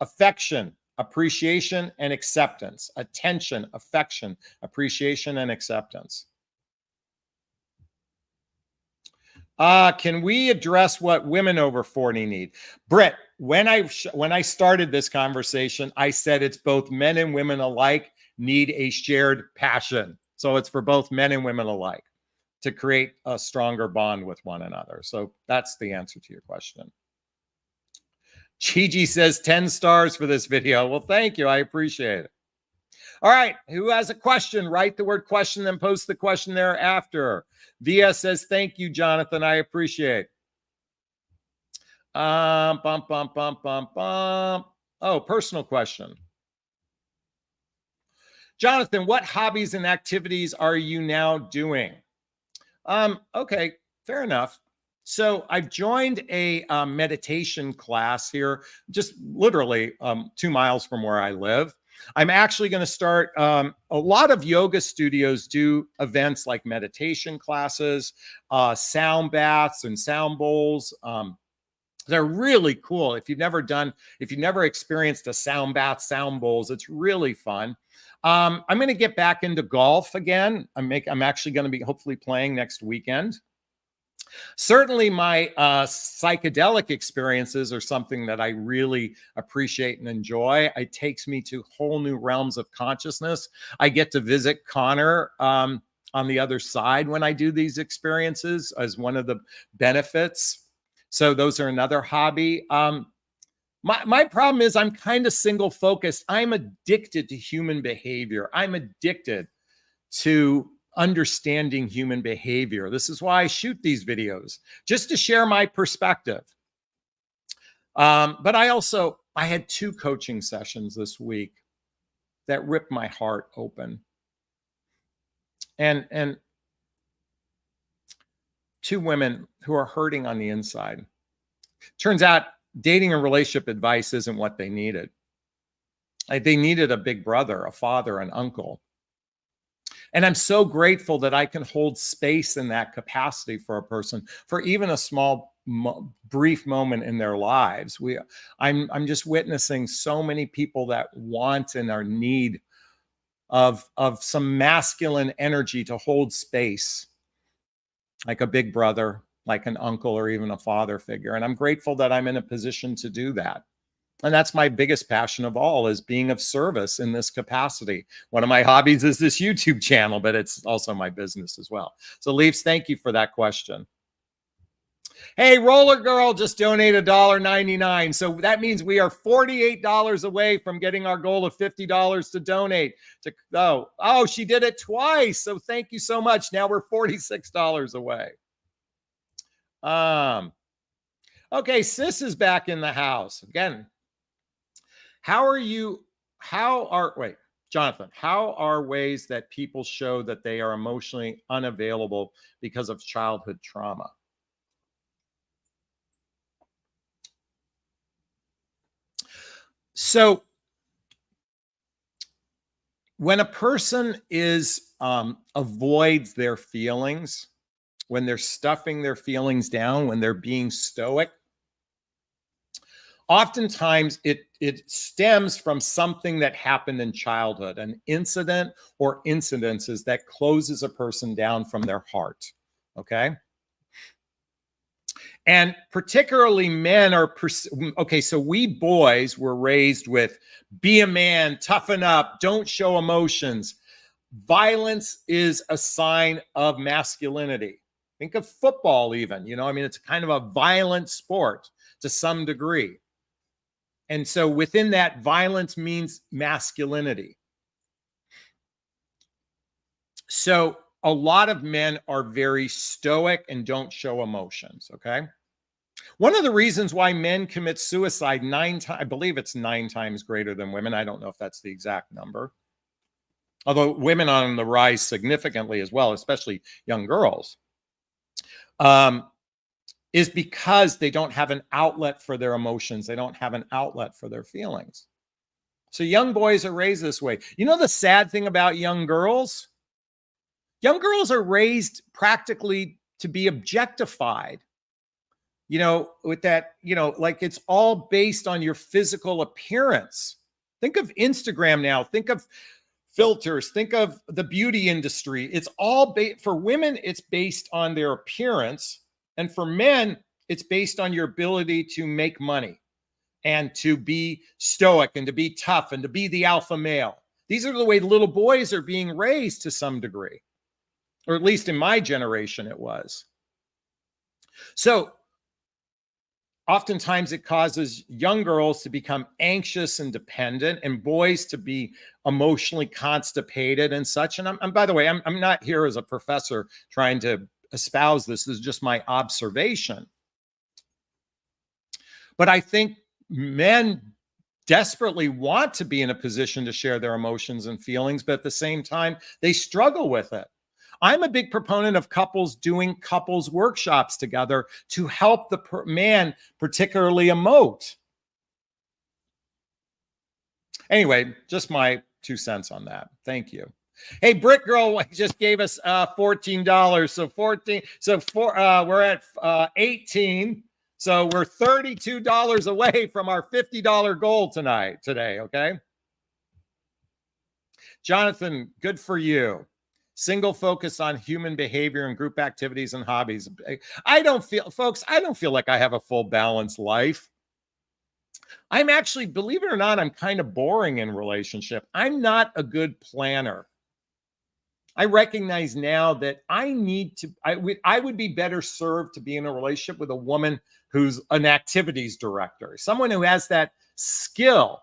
affection, appreciation, and acceptance. Attention, affection, appreciation, and acceptance. Can we address what women over 40 need? Britt, when I started this conversation, I said it's both men and women alike need a shared passion. So it's for both men and women alike to create a stronger bond with one another. So that's the answer to your question. Gigi says 10 stars for this video. Well, thank you. I appreciate it. All right. Who has a question? Write the word question, then post the question thereafter. Via says, thank you, Jonathan. I appreciate it. Oh, personal question. Jonathan, what hobbies and activities are you now doing? Okay, fair enough. So I've joined a meditation class here, just literally 2 miles from where I live. I'm actually going to start, a lot of yoga studios do events like meditation classes, sound baths and sound bowls. They're really cool. If you've never experienced a sound bath, sound bowls, it's really fun. I'm going to get back into golf again. I'm actually going to be hopefully playing next weekend. Certainly my psychedelic experiences are something that I really appreciate and enjoy. It takes me to whole new realms of consciousness. I get to visit Connor on the other side when I do these experiences as one of the benefits. So those are another hobby. My problem is I'm kind of single focused. I'm addicted to human behavior. I'm addicted to understanding human behavior. This is why I shoot these videos, just to share my perspective. But I had 2 coaching sessions this week that ripped my heart open. And 2 women who are hurting on the inside. Turns out dating and relationship advice isn't what they needed. They needed a big brother, a father, an uncle. And I'm so grateful that I can hold space in that capacity for a person for even a small, brief moment in their lives. I'm just witnessing so many people that want and are in need of some masculine energy to hold space, like a big brother, like an uncle, or even a father figure. And I'm grateful that I'm in a position to do that. And that's my biggest passion of all, is being of service in this capacity. One of my hobbies is this YouTube channel, but it's also my business as well. So Leafs, thank you for that question. Hey, Roller Girl just donated $1.99. So that means we are $48 away from getting our goal of $50 to donate. Oh, she did it twice. So thank you so much. Now we're $46 away. Okay, Sis is back in the house. Again, Jonathan, how are ways that people show that they are emotionally unavailable because of childhood trauma? So when a person avoids their feelings, when they're stuffing their feelings down, when they're being stoic, oftentimes it stems from something that happened in childhood, an incident or incidences that closes a person down from their heart. Okay. And particularly men are, okay, so we boys were raised with be a man, toughen up, don't show emotions. Violence is a sign of masculinity. Think of football even, it's kind of a violent sport to some degree. And so within that, violence means masculinity. So a lot of men are very stoic and don't show emotions, okay? One of the reasons why men commit suicide I believe it's 9 times greater than women. I don't know if that's the exact number. Although women are on the rise significantly as well, especially young girls, is because they don't have an outlet for their emotions. They don't have an outlet for their feelings. So young boys are raised this way. The sad thing about young girls? Young girls are raised practically to be objectified. With that, like it's all based on your physical appearance. Think of Instagram now. Think of filters. Think of the beauty industry. It's all for women, it's based on their appearance. And for men, it's based on your ability to make money and to be stoic and to be tough and to be the alpha male. These are the way little boys are being raised to some degree, or at least in my generation, it was. So oftentimes it causes young girls to become anxious and dependent, and boys to be emotionally constipated and such. And by the way, I'm not here as a professor trying to espouse this. This is just my observation. But I think men desperately want to be in a position to share their emotions and feelings, but at the same time, they struggle with it. I'm a big proponent of couples doing couples workshops together to help the man particularly emote. Anyway, just my 2 cents on that. Thank you. Hey, Brick Girl just gave us $14. So 14. So we're at 18. So we're $32 away from our $50 goal today. Okay. Jonathan, good for you. Single focus on human behavior and group activities and hobbies. I don't feel like I have a full balanced life. I'm actually, believe it or not, I'm kind of boring in relationship. I'm not a good planner. I recognize now that I would be better served to be in a relationship with a woman who's an activities director, someone who has that skill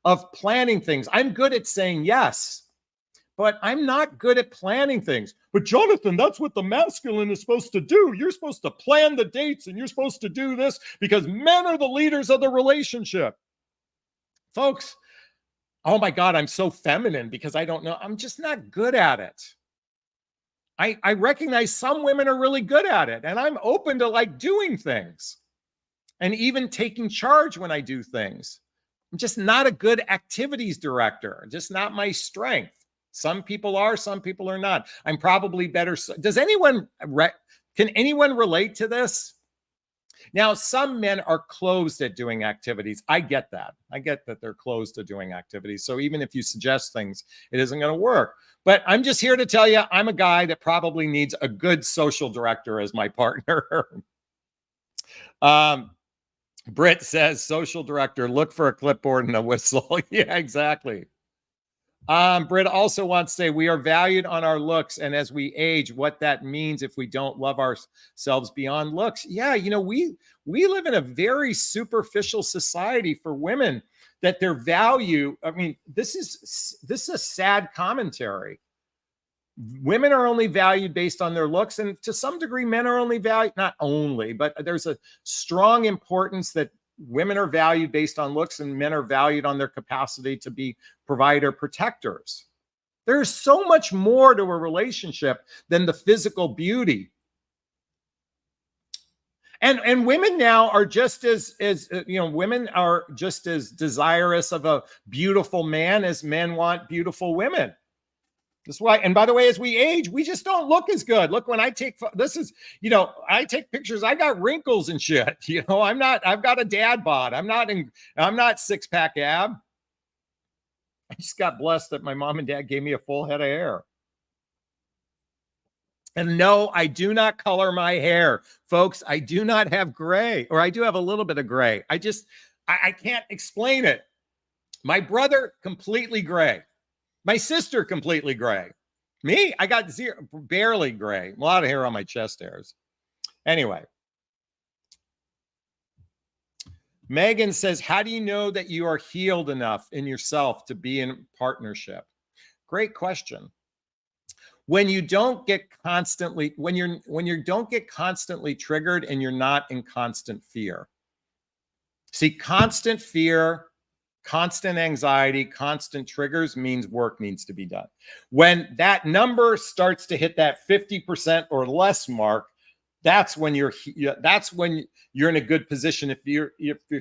of planning things. I'm good at saying yes, but I'm not good at planning things. But Jonathan, that's what the masculine is supposed to do. You're supposed to plan the dates and you're supposed to do this because men are the leaders of the relationship. Folks, oh my God, I'm so feminine because I don't know. I'm just not good at it. I recognize some women are really good at it, and I'm open to like doing things and even taking charge when I do things. I'm just not a good activities director, just not my strength. Some people are, some people are not. I'm probably better. Does anyone, can anyone relate to this? Now, some men are closed at doing activities. I get that. I get that they're closed to doing activities. So even if you suggest things, it isn't going to work. But I'm just here to tell you, I'm a guy that probably needs a good social director as my partner. Britt says, social director, look for a clipboard and a whistle. Yeah, exactly. Britt also wants to say we are valued on our looks, and as we age, what that means if we don't love ourselves beyond looks. Yeah, you know, we live in a very superficial society for women that their value. I mean, this is a sad commentary. Women are only valued based on their looks, and to some degree, men are only valued, not only, but there's a strong importance that women are valued based on looks and men are valued on their capacity to be provider protectors. There's so much more to a relationship than the physical beauty. And women now are just as you know, women are just as desirous of a beautiful man as men want beautiful women. That's why, and by the way, as we age, we just don't look as good. Look, when I take, this is, you know, I take pictures, I got wrinkles and shit. You know, I've got a dad bod. I'm not six pack ab. I just got blessed that my mom and dad gave me a full head of hair. And no, I do not color my hair. Folks, I do not have gray, or I do have a little bit of gray. I can't explain it. My brother, completely gray. My sister, completely gray. Me, I got zero, barely gray. A lot of hair on my chest hairs. Anyway. Megan says, how do you know that you are healed enough in yourself to be in partnership? Great question. When you don't get constantly, when you don't get constantly triggered and you're not in constant fear. See, constant fear, constant anxiety, constant triggers means work needs to be done. When that number starts to hit that 50% or less mark, that's when you're in a good position. If you're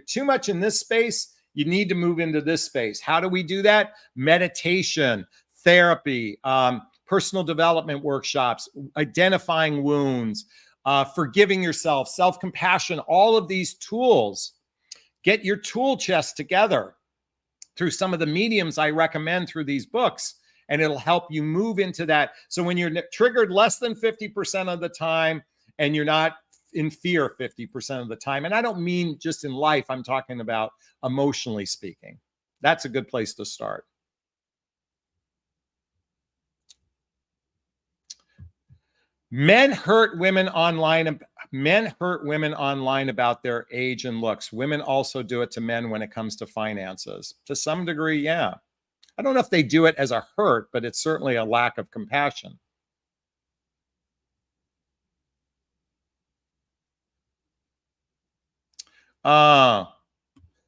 too much in this space, you need to move into this space. How do we do that? Meditation, therapy, personal development workshops, identifying wounds, forgiving yourself, self-compassion, all of these tools. Get your tool chest together through some of the mediums I recommend through these books, and it'll help you move into that. So when you're triggered less than 50% of the time and you're not in fear 50% of the time, and I don't mean just in life, I'm talking about emotionally speaking. That's a good place to start. Men hurt women online. Men hurt women online about their age and looks. Women also do it to men when it comes to finances. To some degree, yeah. I don't know if they do it as a hurt, but it's certainly a lack of compassion.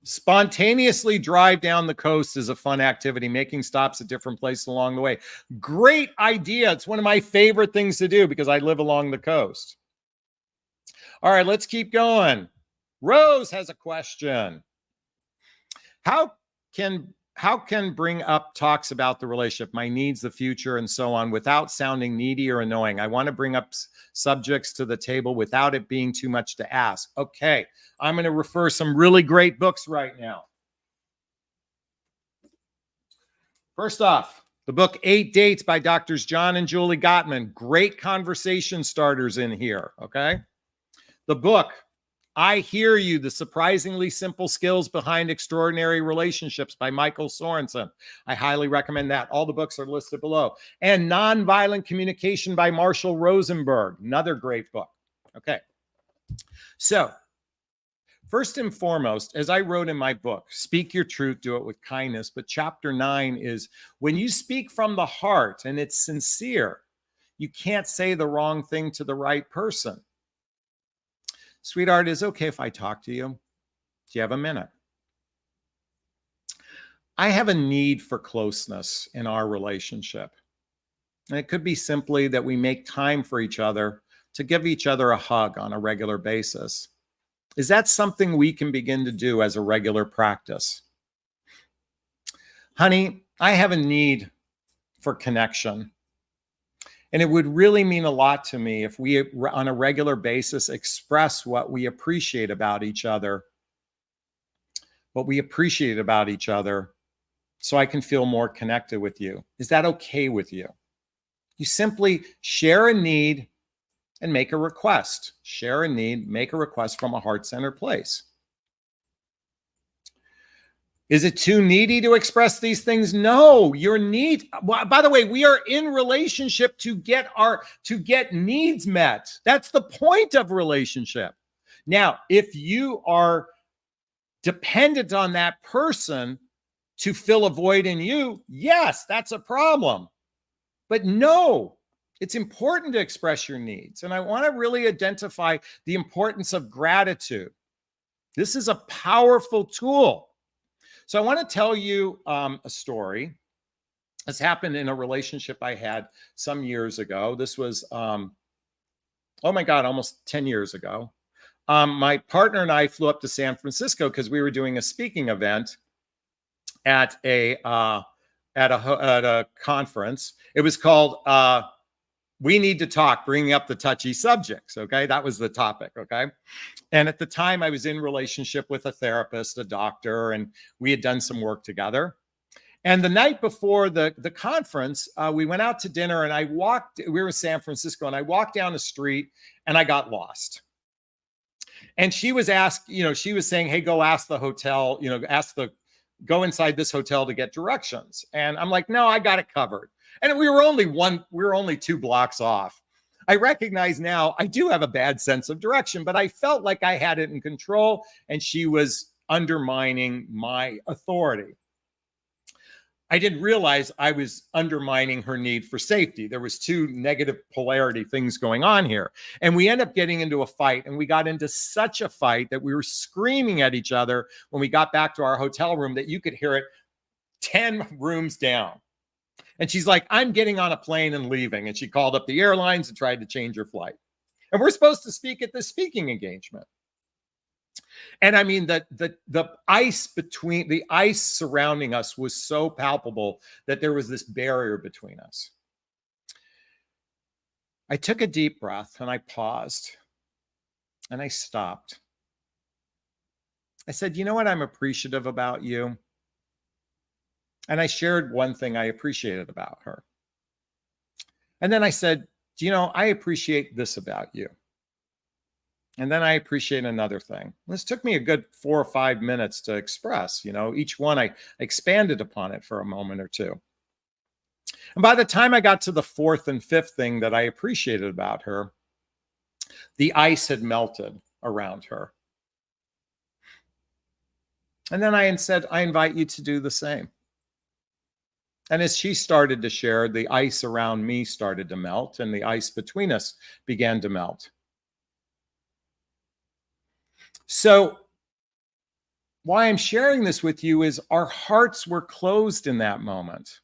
Spontaneously drive down the coast is a fun activity, making stops at different places along the way. Great idea. It's one of my favorite things to do because I live along the coast. All right, let's keep going. Rose has a question. How can bring up talks about the relationship, my needs, the future, and so on, without sounding needy or annoying? I want to bring up subjects to the table without it being too much to ask. Okay, I'm going to refer some really great books right now. First off, the book 8 Dates by Drs. John and Julie Gottman. Great conversation starters in here, okay? The book I Hear You, The Surprisingly Simple Skills Behind Extraordinary Relationships by Michael Sorensen. I highly recommend that. All the books are listed below. And Nonviolent Communication by Marshall Rosenberg, another great book. Okay. So, first and foremost, as I wrote in my book, speak your truth, do it with kindness. But chapter 9 is when you speak from the heart and it's sincere, you can't say the wrong thing to the right person. Sweetheart, is it okay if I talk to you? Do you have a minute? I have a need for closeness in our relationship. And it could be simply that we make time for each other to give each other a hug on a regular basis. Is that something we can begin to do as a regular practice? Honey, I have a need for connection. And it would really mean a lot to me if we, on a regular basis, express what we appreciate about each other, so I can feel more connected with you. Is that okay with you? You simply share a need and make a request. Share a need, make a request from a heart-centered place. Is it too needy to express these things? No, your need. By the way, we are in relationship to get needs met. That's the point of relationship. Now, if you are dependent on that person to fill a void in you, yes, that's a problem. But no, it's important to express your needs. And I want to really identify the importance of gratitude. This is a powerful tool. So I want to tell you a story. This happened in a relationship I had some years ago. This was, oh my God, almost 10 years ago. My partner and I flew up to San Francisco because we were doing a speaking event at a conference. It was called We Need to Talk, Bringing Up the Touchy Subjects. Okay, that was the topic. Okay. And at the time, I was in relationship with a therapist, a doctor, and we had done some work together. And the night before the conference, we went out to dinner, and we were in San Francisco, and I walked down the street, and I got lost. And she was she was saying, hey, go ask the hotel, go inside this hotel to get directions. And I'm like, no, I got it covered. And we were only 2 blocks off. I recognize now I do have a bad sense of direction, but I felt like I had it in control, and she was undermining my authority. I didn't realize I was undermining her need for safety. There was 2 negative polarity things going on here. And we ended up getting into a fight, and we got into such a fight that we were screaming at each other when we got back to our hotel room that you could hear it 10 rooms down. And she's like, I'm getting on a plane and leaving. And she called up the airlines and tried to change her flight. And we're supposed to speak at this speaking engagement. And I mean, the ice surrounding us was so palpable that there was this barrier between us. I took a deep breath and I paused and I stopped. I said, you know what I'm appreciative about you? And I shared one thing I appreciated about her. And then I said, I appreciate this about you. And then I appreciate another thing. This took me a good 4 or 5 minutes to express, each one I expanded upon it for a moment or two. And by the time I got to the 4th and 5th thing that I appreciated about her, the ice had melted around her. And then I said, I invite you to do the same. And as she started to share, the ice around me started to melt, and the ice between us began to melt. So why I'm sharing this with you is our hearts were closed in that moment.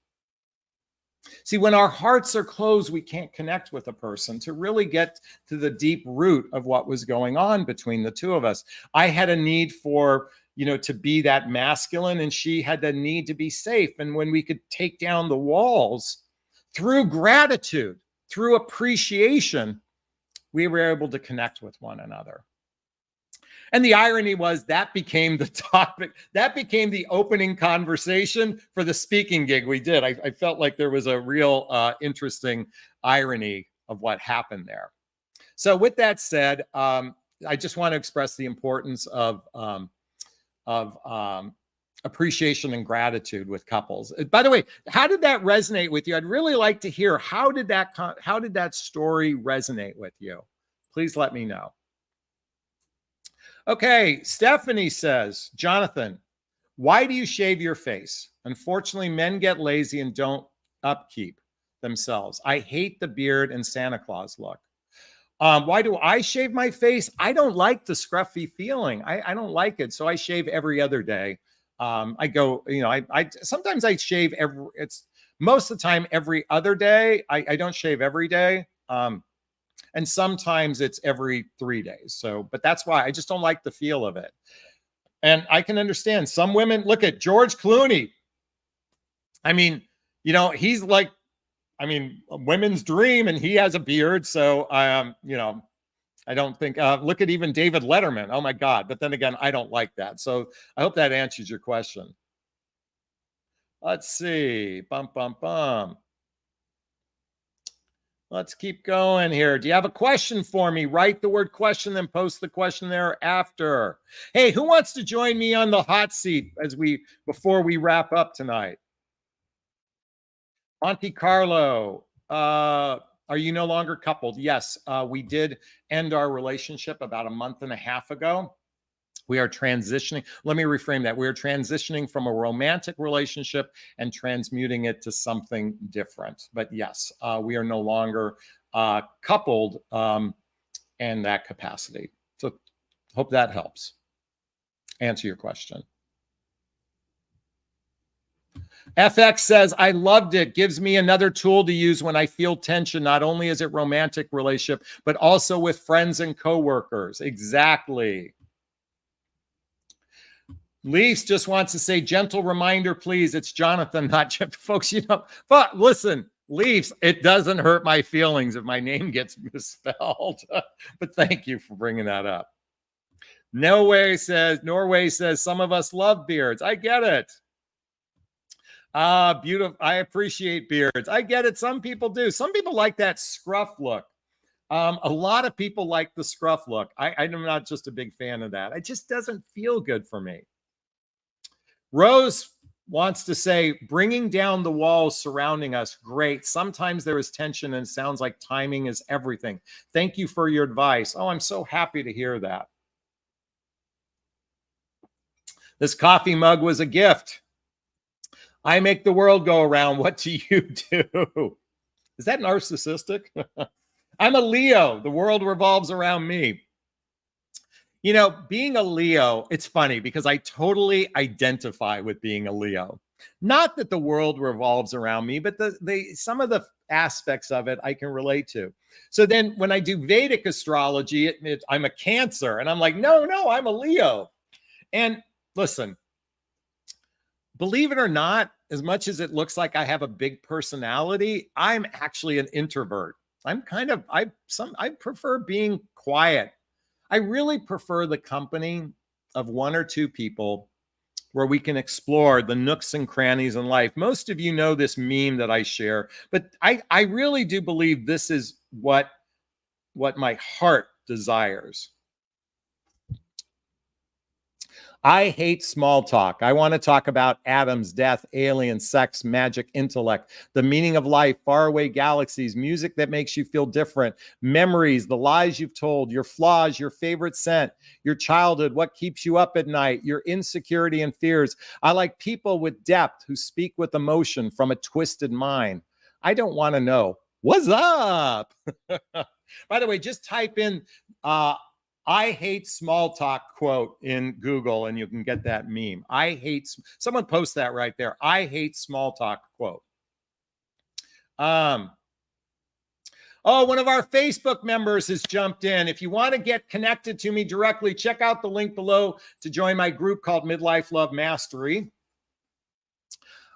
See, when our hearts are closed, we can't connect with a person to really get to the deep root of what was going on between the two of us. I had a need for to be that masculine, and she had the need to be safe. And when we could take down the walls through gratitude, through appreciation, we were able to connect with one another. And the irony was that became the topic, that became the opening conversation for the speaking gig we did. I felt like there was a real interesting irony of what happened there. So with that said, I just want to express the importance of appreciation and gratitude with couples. By the way, how did that resonate with you? I'd really like to hear how did that story resonate with you? Please let me know. Okay, Stephanie says, Jonathan, why do you shave your face? Unfortunately, men get lazy and don't upkeep themselves. I hate the beard and Santa Claus look. Why do I shave my face? I don't like the scruffy feeling. I don't like it. So I shave every other day. I go, I sometimes I shave it's most of the time every other day. I don't shave every day. And sometimes it's every 3 days. So, but that's why I just don't like the feel of it. And I can understand some women. Look at George Clooney. I mean, he's like, a women's dream, and he has a beard. So, I don't think, look at even David Letterman. Oh my God. But then again, I don't like that. So I hope that answers your question. Let's see. Bum, bum, bum. Let's keep going here. Do you have a question for me? Write the word question, then post the question there after. Hey, who wants to join me on the hot seat before we wrap up tonight? Monte Carlo, are you no longer coupled? Yes, we did end our relationship about a month and a half ago. We are transitioning. Let me reframe that. We are transitioning from a romantic relationship and transmuting it to something different. But yes, we are no longer coupled in that capacity. So hope that helps answer your question. FX says, I loved it. Gives me another tool to use when I feel tension. Not only is it romantic relationship, but also with friends and coworkers. Exactly. Leafs just wants to say, gentle reminder, please. It's Jonathan, not Jeff. Folks, but listen, Leafs, it doesn't hurt my feelings if my name gets misspelled. But thank you for bringing that up. Norway says, some of us love beards. I get it. Beautiful. I appreciate beards. I get it. Some people do. Some people like that scruff look. A lot of people like the scruff look. I'm not just a big fan of that. It just doesn't feel good for me. Rose wants to say, bringing down the walls surrounding us. Great. Sometimes there is tension and it sounds like timing is everything. Thank you for your advice. Oh, I'm so happy to hear that. This coffee mug was a gift. I make the world go around. What do you do? Is that narcissistic? I'm a Leo. The world revolves around me. Being a Leo, it's funny because I totally identify with being a Leo. Not that the world revolves around me, but some of the aspects of it I can relate to. So then when I do Vedic astrology, I'm a Cancer. And I'm like, no, I'm a Leo. And listen, believe it or not, as much as it looks like I have a big personality, I'm actually an introvert. I prefer being quiet. I really prefer the company of one or two people where we can explore the nooks and crannies in life. Most of you know this meme that I share, but I really do believe this is what my heart desires. I hate small talk. I want to talk about atoms, death, aliens, sex, magic, intellect, the meaning of life, faraway galaxies, music that makes you feel different, memories, the lies you've told, your flaws, your favorite scent, your childhood, what keeps you up at night, your insecurity and fears. I like people with depth who speak with emotion from a twisted mind. I don't want to know what's up. By the way, just type in I hate small talk quote in Google and you can get that meme. Someone post that right there. I hate small talk quote. One of our Facebook members has jumped in. If you want to get connected to me directly, check out the link below to join my group called Midlife Love Mastery.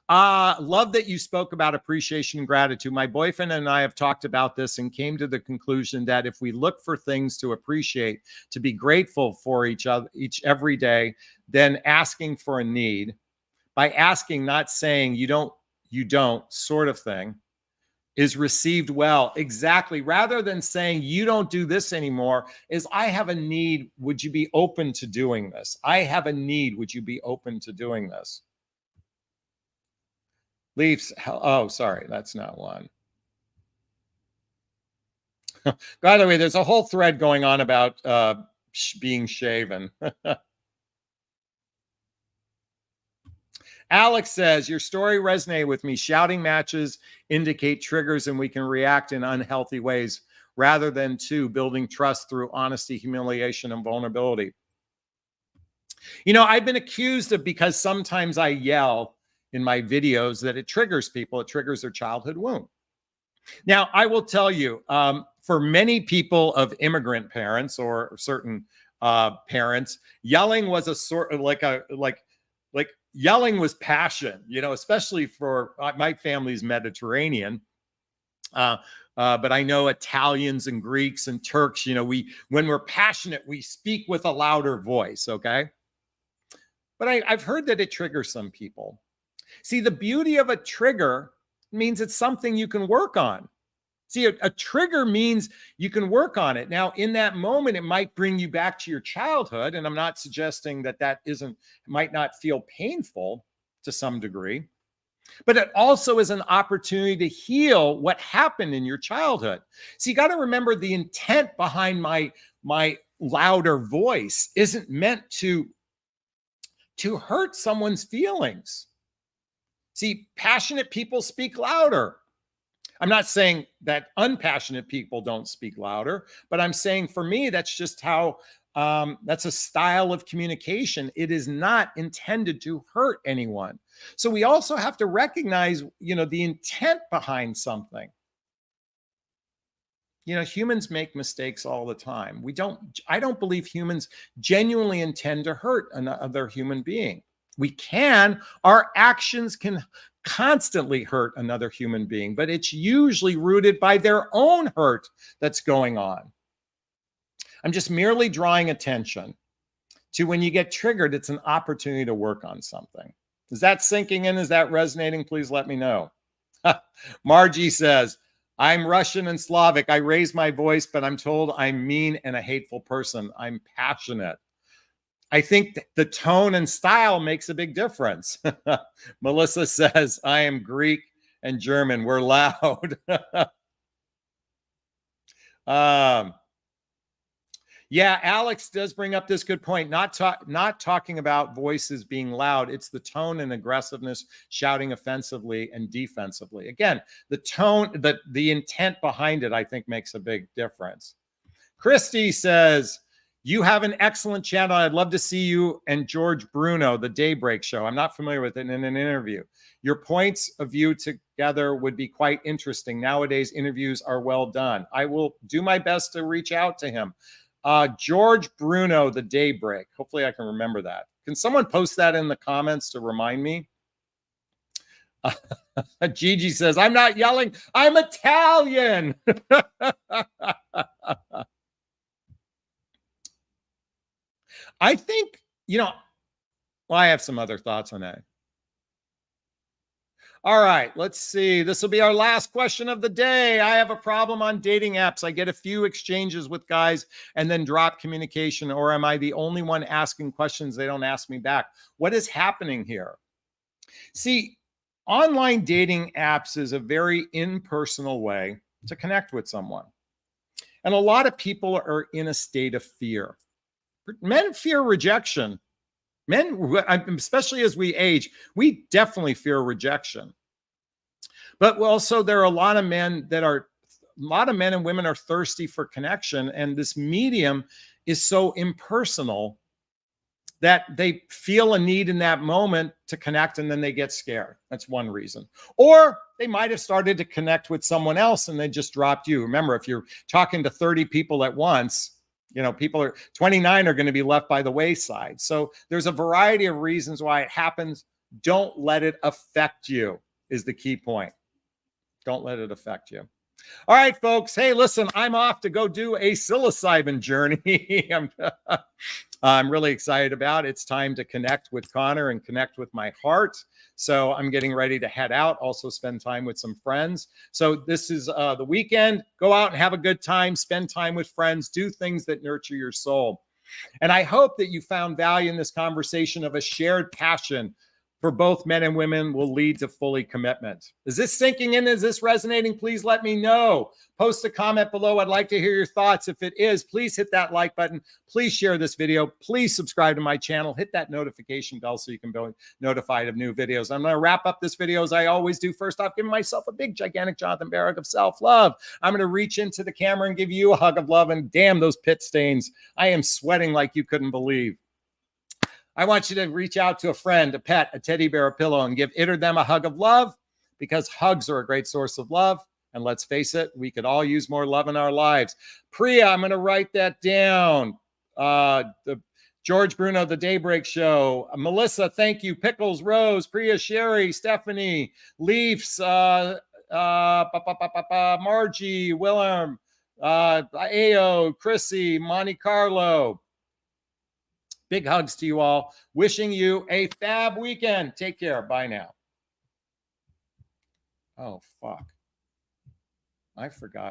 Love that you spoke about appreciation and gratitude. My boyfriend and I have talked about this and came to the conclusion that if we look for things to appreciate, to be grateful for each other, every day, then asking for a need, by asking, not saying you don't sort of thing, is received well. Exactly. Rather than saying, you don't do this anymore, is I have a need. Would you be open to doing this? I have a need. Would you be open to doing this? Leafs. Oh, sorry. That's not one. By the way, there's a whole thread going on about being shaven. Alex says, your story resonated with me. Shouting matches indicate triggers and we can react in unhealthy ways rather than building trust through honesty, humiliation, and vulnerability. You know, I've been accused of, because sometimes I yell in my videos, that it triggers people. It triggers their childhood wound. Now, I will tell you, for many people of immigrant parents or certain parents, yelling was a sort of like yelling was passion, you know, especially for my family's Mediterranean. But I know Italians and Greeks and Turks, you know, when we're passionate, we speak with a louder voice. Okay. But I've heard that it triggers some people. See, the beauty of a trigger means it's something you can work on. See, a trigger means you can work on it. Now, in that moment, it might bring you back to your childhood. And I'm not suggesting that might not feel painful to some degree, but it also is an opportunity to heal what happened in your childhood. So you got to remember, the intent behind my louder voice isn't meant to hurt someone's feelings. See, passionate people speak louder. I'm not saying that unpassionate people don't speak louder, but I'm saying for me, that's just how, that's a style of communication. It is not intended to hurt anyone. So we also have to recognize, you know, the intent behind something. You know, humans make mistakes all the time. I don't believe humans genuinely intend to hurt another human being. Our actions can constantly hurt another human being, but it's usually rooted by their own hurt that's going on. I'm just merely drawing attention to, when you get triggered, it's an opportunity to work on something. Is that sinking in? Is that resonating? Please let me know. Margie says, I'm Russian and Slavic. I raise my voice, but I'm told I'm mean and a hateful person. I'm passionate. I think the tone and style makes a big difference. Melissa says, I am Greek and German. We're loud. Yeah, Alex does bring up this good point. Not talking about voices being loud. It's the tone and aggressiveness, shouting offensively and defensively. Again, the tone, the intent behind it, I think, makes a big difference. Christy says, you have an excellent channel. I'd love to see you and George Bruno, the Daybreak Show. I'm not familiar with it, in an interview. Your points of view together would be quite interesting. Nowadays, interviews are well done. I will do my best to reach out to him. George Bruno, the Daybreak. Hopefully I can remember that. Can someone post that in the comments to remind me? Gigi says, I'm not yelling. I'm Italian. I think, well, I have some other thoughts on that. All right, let's see. This will be our last question of the day. I have a problem on dating apps. I get a few exchanges with guys and then drop communication, or am I the only one asking questions they don't ask me back? What is happening here? See, online dating apps is a very impersonal way to connect with someone. And a lot of people are in a state of fear. Men fear rejection. Men, especially as we age, we definitely fear rejection. But also, there are a lot of men and women are thirsty for connection. And this medium is so impersonal that they feel a need in that moment to connect, and then they get scared. That's one reason. Or they might have started to connect with someone else and they just dropped you. Remember, if you're talking to 30 people at once, 29 are going to be left by the wayside. So there's a variety of reasons why it happens. Don't let it affect you is the key point. Don't let it affect you. All right, folks. Hey, listen, I'm off to go do a psilocybin journey. I'm really excited about. It's time to connect with Connor and connect with my heart. So I'm getting ready to head out, also spend time with some friends. So this is the weekend. Go out and have a good time, spend time with friends, do things that nurture your soul. And I hope that you found value in this conversation of a shared passion for both men and women will lead to fully commitment. Is this sinking in? Is this resonating? Please let me know. Post a comment below. I'd like to hear your thoughts. If it is, please hit that like button. Please share this video. Please subscribe to my channel. Hit that notification bell so you can be notified of new videos. I'm going to wrap up this video as I always do. First off, giving myself a big, gigantic Jonathan Barrick of self-love. I'm going to reach into the camera and give you a hug of love. And damn those pit stains. I am sweating like you couldn't believe. I want you to reach out to a friend, a pet, a teddy bear, a pillow, and give it or them a hug of love, because hugs are a great source of love. And let's face it, we could all use more love in our lives. Priya, I'm going to write that down. The George Bruno, The Daybreak Show. Melissa, thank you. Pickles, Rose, Priya, Sherry, Stephanie, Leafs, Margie, Willem, Ao, Chrissy, Monte Carlo. Big hugs to you all. Wishing you a fab weekend. Take care. Bye now. Oh, fuck. I forgot.